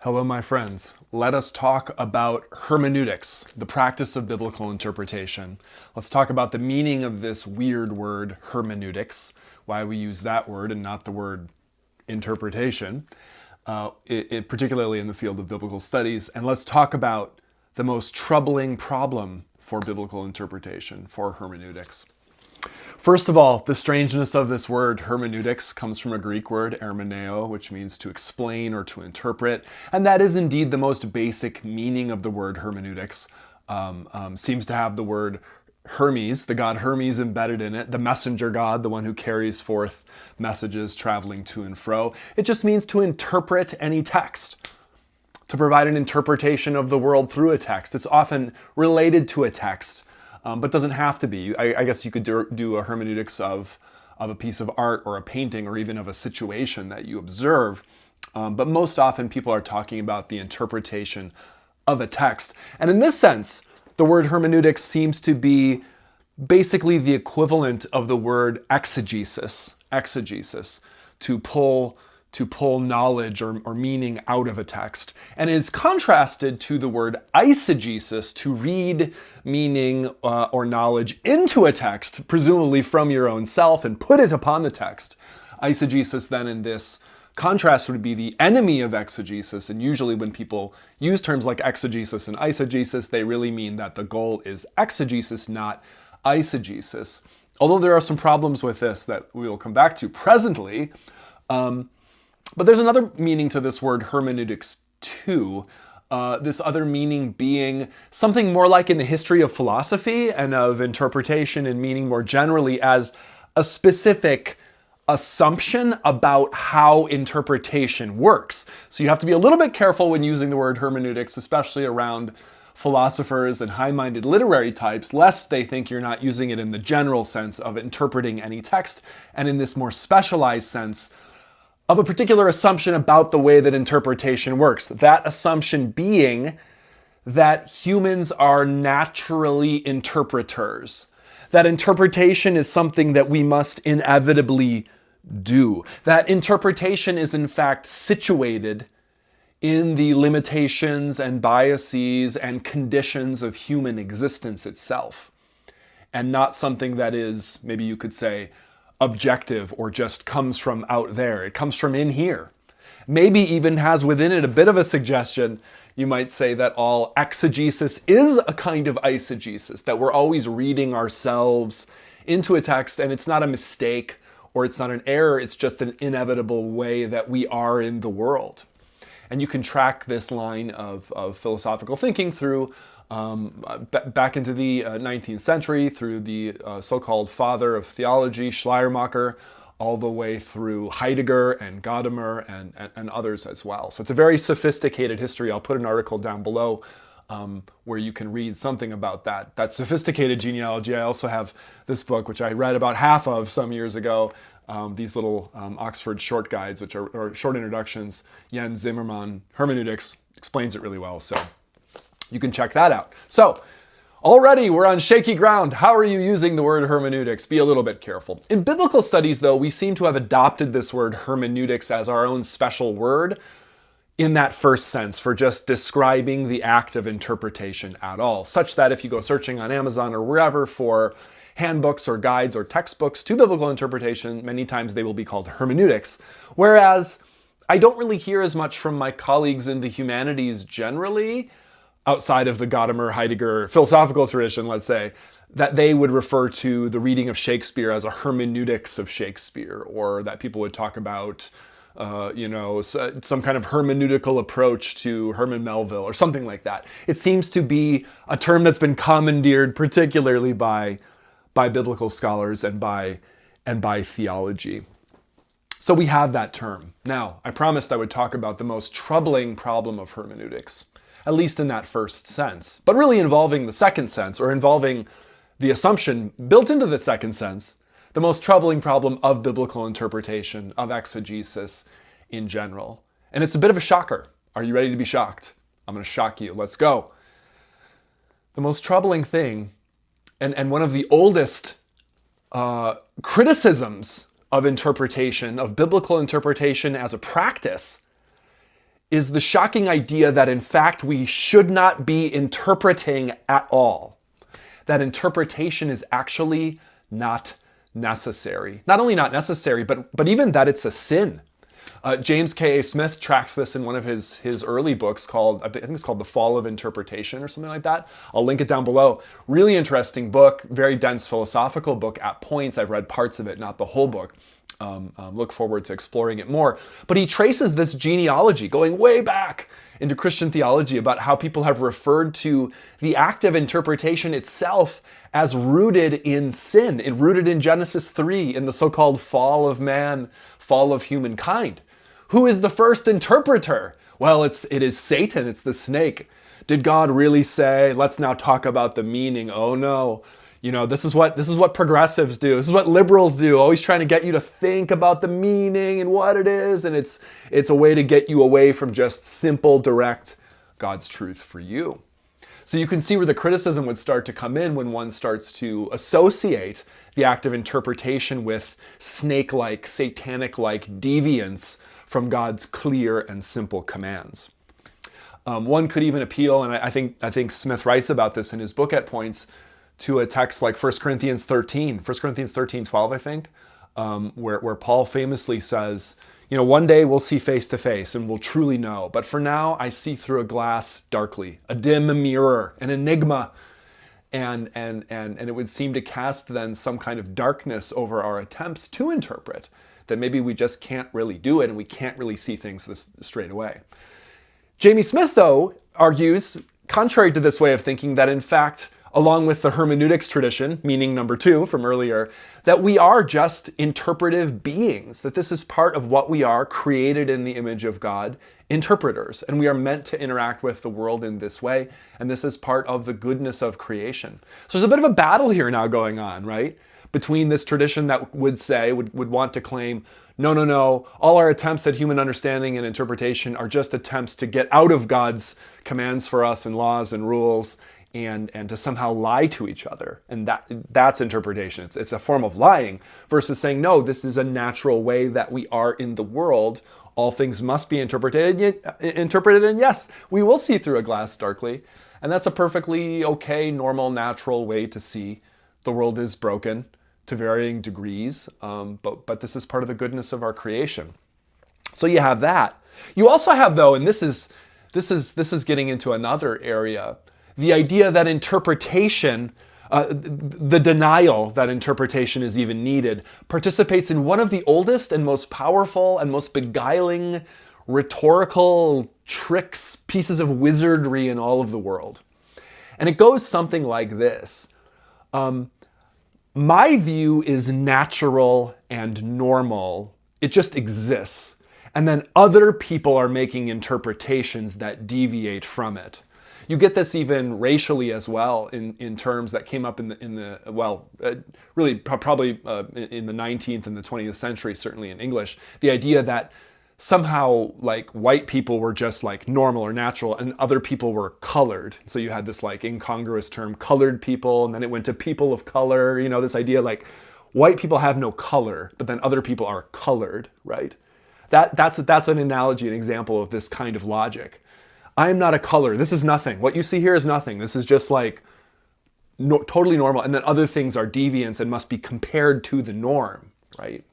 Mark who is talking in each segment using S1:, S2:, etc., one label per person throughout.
S1: Hello, my friends. Let us talk about hermeneutics, the practice of biblical interpretation. Let's talk about the meaning of this weird word, hermeneutics, why we use that word and not the word interpretation, particularly in the field of biblical studies. And let's talk about the most troubling problem for biblical interpretation, for hermeneutics. First of all, the strangeness of this word hermeneutics comes from a Greek word, hermeneo, which means to explain or to interpret. And that is indeed the most basic meaning of the word hermeneutics. Seems to have the word Hermes, the god Hermes, embedded in it, the messenger god, the one who carries forth messages traveling to and fro. It just means to interpret any text, to provide an interpretation of the world through a text. It's often related to a text, but doesn't have to be. I guess you could do a hermeneutics of a piece of art or a painting or even of a situation that you observe. But most often people are talking about the interpretation of a text. And in this sense, the word hermeneutics seems to be basically the equivalent of the word exegesis, to pull knowledge or meaning out of a text, and is contrasted to the word eisegesis, to read meaning or knowledge into a text, presumably from your own self, and put it upon the text. Eisegesis then in this contrast would be the enemy of exegesis, and usually when people use terms like exegesis and eisegesis, they really mean that the goal is exegesis, not eisegesis. Although there are some problems with this that we will come back to presently, but there's another meaning to this word hermeneutics too. This other meaning being something more like in the history of philosophy and of interpretation and meaning more generally as a specific assumption about how interpretation works. So you have to be a little bit careful when using the word hermeneutics, especially around philosophers and high-minded literary types, lest they think you're not using it in the general sense of interpreting any text, and in this more specialized sense of a particular assumption about the way that interpretation works. That assumption being that humans are naturally interpreters, that interpretation is something that we must inevitably do, that interpretation is in fact situated in the limitations and biases and conditions of human existence itself, and not something that is, maybe you could say, objective or just comes from out there. It comes from in here. Maybe even has within it a bit of a suggestion. You might say that all exegesis is a kind of eisegesis, that we're always reading ourselves into a text and it's not a mistake or it's not an error, it's just an inevitable way that we are in the world. And you can track this line of philosophical thinking through back into the 19th century, through the so-called father of theology, Schleiermacher, all the way through Heidegger and Gadamer and others as well. So it's a very sophisticated history. I'll put an article down below where you can read something about that sophisticated genealogy. I also have this book, which I read about half of some years ago, these little Oxford short guides, which are short introductions. Jens Zimmermann, Hermeneutics, explains it really well. So you can check that out. So already we're on shaky ground. How are you using the word hermeneutics? Be a little bit careful. In biblical studies, though, we seem to have adopted this word hermeneutics as our own special word in that first sense for just describing the act of interpretation at all, such that if you go searching on Amazon or wherever for handbooks or guides or textbooks to biblical interpretation, many times they will be called hermeneutics. Whereas I don't really hear as much from my colleagues in the humanities generally, outside of the Gadamer, Heidegger philosophical tradition, let's say, that they would refer to the reading of Shakespeare as a hermeneutics of Shakespeare, or that people would talk about some kind of hermeneutical approach to Herman Melville or something like that. It seems to be a term that's been commandeered particularly by biblical scholars and by theology. So we have that term. Now, I promised I would talk about the most troubling problem of hermeneutics, at least in that first sense, but really involving the second sense, or involving the assumption built into the second sense, the most troubling problem of biblical interpretation, of exegesis in general. And it's a bit of a shocker. Are you ready to be shocked? I'm going to shock you. Let's go. The most troubling thing, and one of the oldest criticisms of interpretation, of biblical interpretation as a practice, is the shocking idea that in fact we should not be interpreting at all. That interpretation is actually not necessary. Not only not necessary, but even that it's a sin. James K.A. Smith tracks this in one of his early books called, I think it's called The Fall of Interpretation or something like that. I'll link it down below. Really interesting book, very dense philosophical book at points. I've read parts of it, not the whole book. Look forward to exploring it more. But he traces this genealogy going way back into Christian theology about how people have referred to the act of interpretation itself as rooted in sin, and rooted in Genesis 3, in the so-called fall of man, fall of humankind. Who is the first interpreter? Well, it is Satan, it's the snake. Did God really say, let's now talk about the meaning? Oh no. You know, this is what progressives do. This is what liberals do, always trying to get you to think about the meaning and what it is. And it's a way to get you away from just simple, direct God's truth for you. So you can see where the criticism would start to come in when one starts to associate the act of interpretation with snake-like, satanic-like deviance from God's clear and simple commands. One could even appeal, and I think Smith writes about this in his book at points, to a text like 1 Corinthians 13:12, I think, where Paul famously says, you know, one day we'll see face to face and we'll truly know. But for now, I see through a glass darkly, a dim mirror, an enigma. And it would seem to cast then some kind of darkness over our attempts to interpret, that maybe we just can't really do it and we can't really see things this straight away. Jamie Smith, though, argues, contrary to this way of thinking, that in fact, along with the hermeneutics tradition, meaning number 2 from earlier, that we are just interpretive beings, that this is part of what we are, created in the image of God, interpreters, and we are meant to interact with the world in this way, and this is part of the goodness of creation. So there's a bit of a battle here now going on, right? Between this tradition that would want to claim, no, all our attempts at human understanding and interpretation are just attempts to get out of God's commands for us and laws and rules, and to somehow lie to each other. And that's interpretation. It's a form of lying, versus saying, no, this is a natural way that we are in the world. All things must be interpreted, and yes, we will see through a glass darkly. And that's a perfectly okay, normal, natural way to see. The world is broken to varying degrees, but this is part of the goodness of our creation. So you have that. You also have, though, and this is getting into another area, the idea that interpretation, the denial that interpretation is even needed, participates in one of the oldest and most powerful and most beguiling rhetorical tricks, pieces of wizardry in all of the world. And it goes something like this. My view is natural and normal. It just exists. And then other people are making interpretations that deviate from it. You get this even racially as well in terms that came up probably in the 19th and the 20th century, certainly in English. The idea that somehow like white people were just like normal or natural and other people were colored. So you had this like incongruous term, colored people, and then it went to people of color, you know, this idea like white people have no color, but then other people are colored, right? That's an analogy, an example of this kind of logic. I am not a color. This is nothing. What you see here is nothing. This is just like totally normal. And then other things are deviants and must be compared to the norm, right?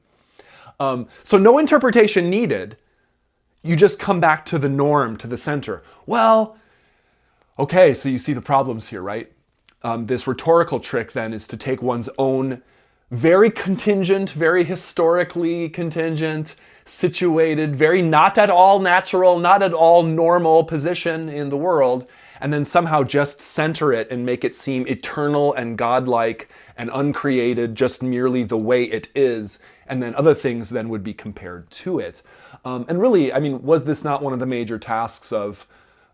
S1: So no interpretation needed. You just come back to the norm, to the center. Well, okay, so you see the problems here, right? This rhetorical trick then is to take one's own very contingent, very historically contingent, situated, very not at all natural, not at all normal position in the world, and then somehow just center it and make it seem eternal and godlike and uncreated, just merely the way it is, and then other things then would be compared to it. And really, I mean, was this not one of the major tasks of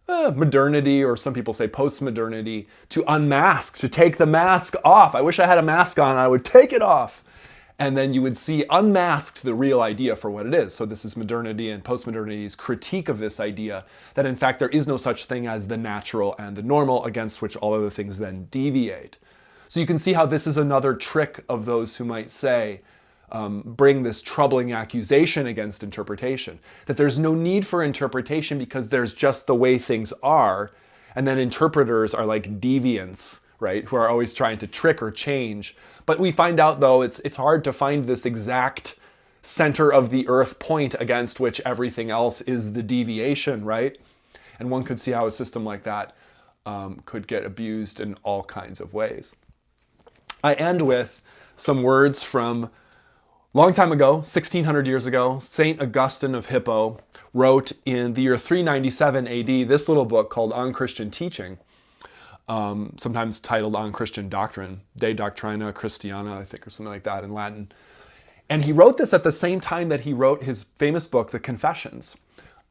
S1: modernity, or some people say post-modernity, to unmask, to take the mask off? I wish I had a mask on, I would take it off. And then you would see unmasked the real idea for what it is. So this is modernity and post-modernity's critique of this idea that in fact there is no such thing as the natural and the normal, against which all other things then deviate. So you can see how this is another trick of those who might say, bring this troubling accusation against interpretation, that there's no need for interpretation because there's just the way things are, and then interpreters are like deviants, right, who are always trying to trick or change. But we find out, though, it's hard to find this exact center of the earth point against which everything else is the deviation, right? And one could see how a system like that could get abused in all kinds of ways. I end with some words from a long time ago, 1600 years ago. St. Augustine of Hippo wrote in the year 397 AD this little book called On Christian Teaching, sometimes titled On Christian Doctrine, De Doctrina Christiana, I think, or something like that in Latin. And he wrote this at the same time that he wrote his famous book, The Confessions,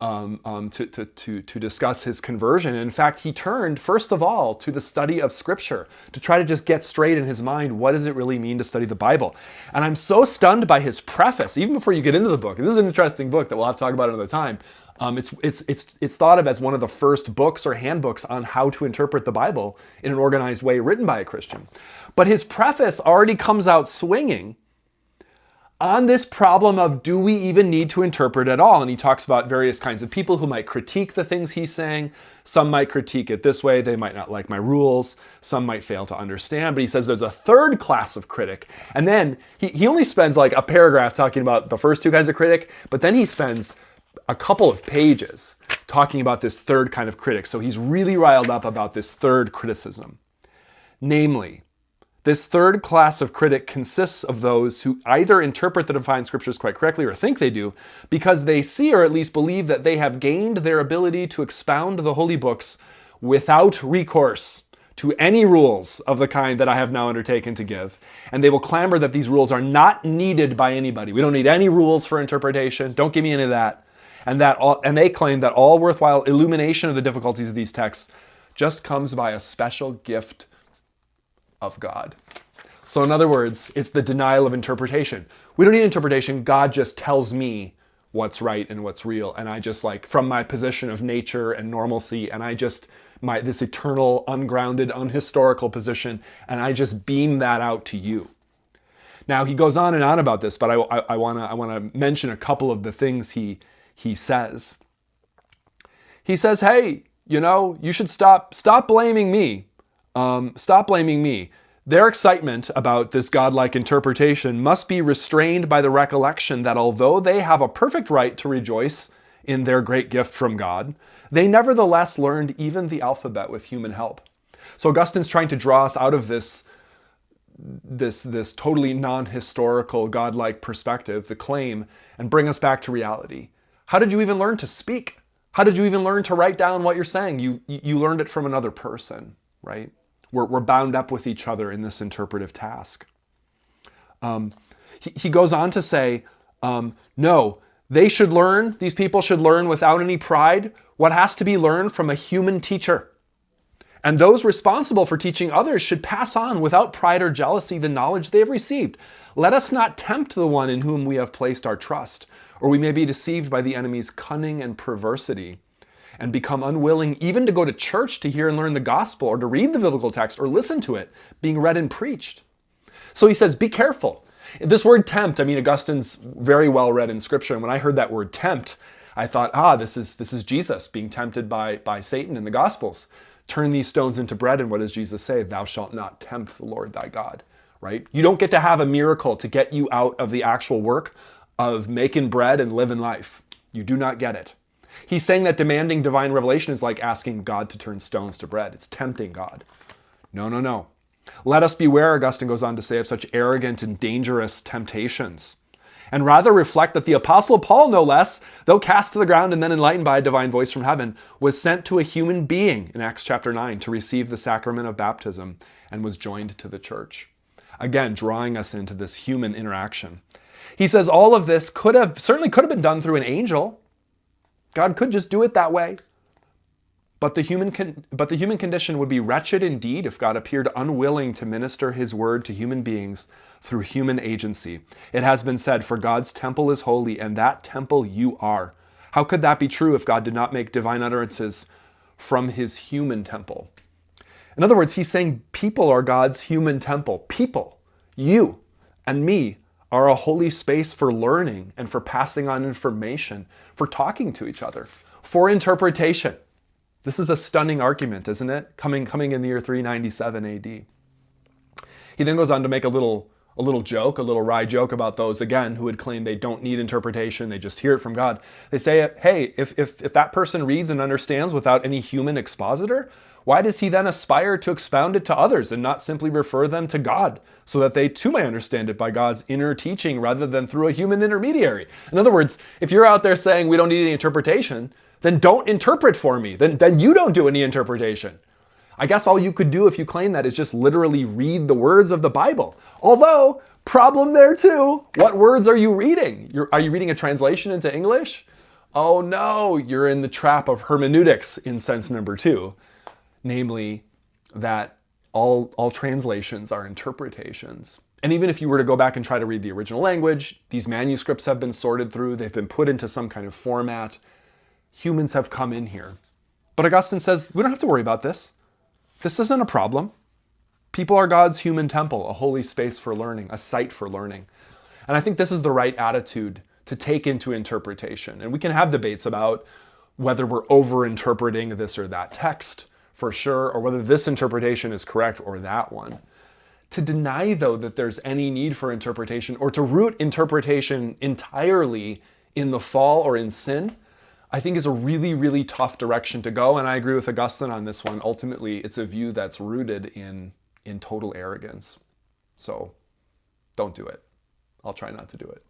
S1: to discuss his conversion. And in fact, he turned, first of all, to the study of Scripture to try to just get straight in his mind, what does it really mean to study the Bible? And I'm so stunned by his preface, even before you get into the book. This is an interesting book that we'll have to talk about another time. It's thought of as one of the first books or handbooks on how to interpret the Bible in an organized way written by a Christian. But his preface already comes out swinging on this problem of, do we even need to interpret at all? And he talks about various kinds of people who might critique the things he's saying. Some might critique it this way. They might not like my rules. Some might fail to understand. But he says there's a third class of critic. And then he only spends like a paragraph talking about the first two kinds of critic, but then he spends a couple of pages talking about this third kind of critic. So he's really riled up about this third criticism. Namely, this third class of critic consists of those who either interpret the divine scriptures quite correctly or think they do because they see or at least believe that they have gained their ability to expound the holy books without recourse to any rules of the kind that I have now undertaken to give. And they will clamor that these rules are not needed by anybody. We don't need any rules for interpretation. Don't give me any of that. And they claim that all worthwhile illumination of the difficulties of these texts just comes by a special gift of God. So in other words, it's the denial of interpretation. We don't need interpretation. God just tells me what's right and what's real. And I just from my position of nature and normalcy, and this eternal, ungrounded, unhistorical position, and I just beam that out to you. Now he goes on and on about this, but I want to mention a couple of the things he says. He says, hey, you should stop blaming me. Stop blaming me. Their excitement about this godlike interpretation must be restrained by the recollection that although they have a perfect right to rejoice in their great gift from God, they nevertheless learned even the alphabet with human help. So Augustine's trying to draw us out of this totally non-historical godlike perspective, the claim, and bring us back to reality. How did you even learn to speak? How did you even learn to write down what you're saying? You learned it from another person, right? We're bound up with each other in this interpretive task. He goes on to say, no, these people should learn without any pride what has to be learned from a human teacher. And those responsible for teaching others should pass on without pride or jealousy the knowledge they have received. Let us not tempt the one in whom we have placed our trust, or we may be deceived by the enemy's cunning and perversity, and become unwilling even to go to church to hear and learn the gospel or to read the biblical text or listen to it being read and preached. So he says, be careful. This word tempt, Augustine's very well read in Scripture. And when I heard that word tempt, I thought, this is Jesus being tempted by Satan in the Gospels. Turn these stones into bread. And what does Jesus say? Thou shalt not tempt the Lord thy God, right? You don't get to have a miracle to get you out of the actual work of making bread and living life. You do not get it. He's saying that demanding divine revelation is like asking God to turn stones to bread. It's tempting God. No. Let us beware, Augustine goes on to say, of such arrogant and dangerous temptations, and rather reflect that the Apostle Paul, no less, though cast to the ground and then enlightened by a divine voice from heaven, was sent to a human being in Acts chapter 9 to receive the sacrament of baptism and was joined to the church. Again, drawing us into this human interaction. He says all of this certainly could have been done through an angel. God could just do it that way. But the human condition would be wretched indeed if God appeared unwilling to minister his word to human beings through human agency. It has been said, for God's temple is holy, and that temple you are. How could that be true if God did not make divine utterances from his human temple? In other words, he's saying people are God's human temple. People, you and me, are a holy space for learning and for passing on information, for talking to each other, for interpretation. This is a stunning argument, isn't it? Coming in the year 397 AD. He then goes on to make a little wry joke about those, again, who would claim they don't need interpretation, they just hear it from God. They say, hey, if that person reads and understands without any human expositor, why does he then aspire to expound it to others and not simply refer them to God so that they too may understand it by God's inner teaching rather than through a human intermediary? In other words, if you're out there saying we don't need any interpretation, then don't interpret for me. Then you don't do any interpretation. I guess all you could do if you claim that is just literally read the words of the Bible. Although, problem there too. What words are you reading? Are you reading a translation into English? Oh no, you're in the trap of hermeneutics in sense number 2. Namely, that all translations are interpretations. And even if you were to go back and try to read the original language, these manuscripts have been sorted through, they've been put into some kind of format. Humans have come in here. But Augustine says, we don't have to worry about this. This isn't a problem. People are God's human temple, a holy space for learning, a site for learning. And I think this is the right attitude to take into interpretation. And we can have debates about whether we're over-interpreting this or that text, for sure, or whether this interpretation is correct or that one. To deny, though, that there's any need for interpretation or to root interpretation entirely in the fall or in sin, I think is a really, really tough direction to go. And I agree with Augustine on this one. Ultimately, it's a view that's rooted in total arrogance. So don't do it. I'll try not to do it.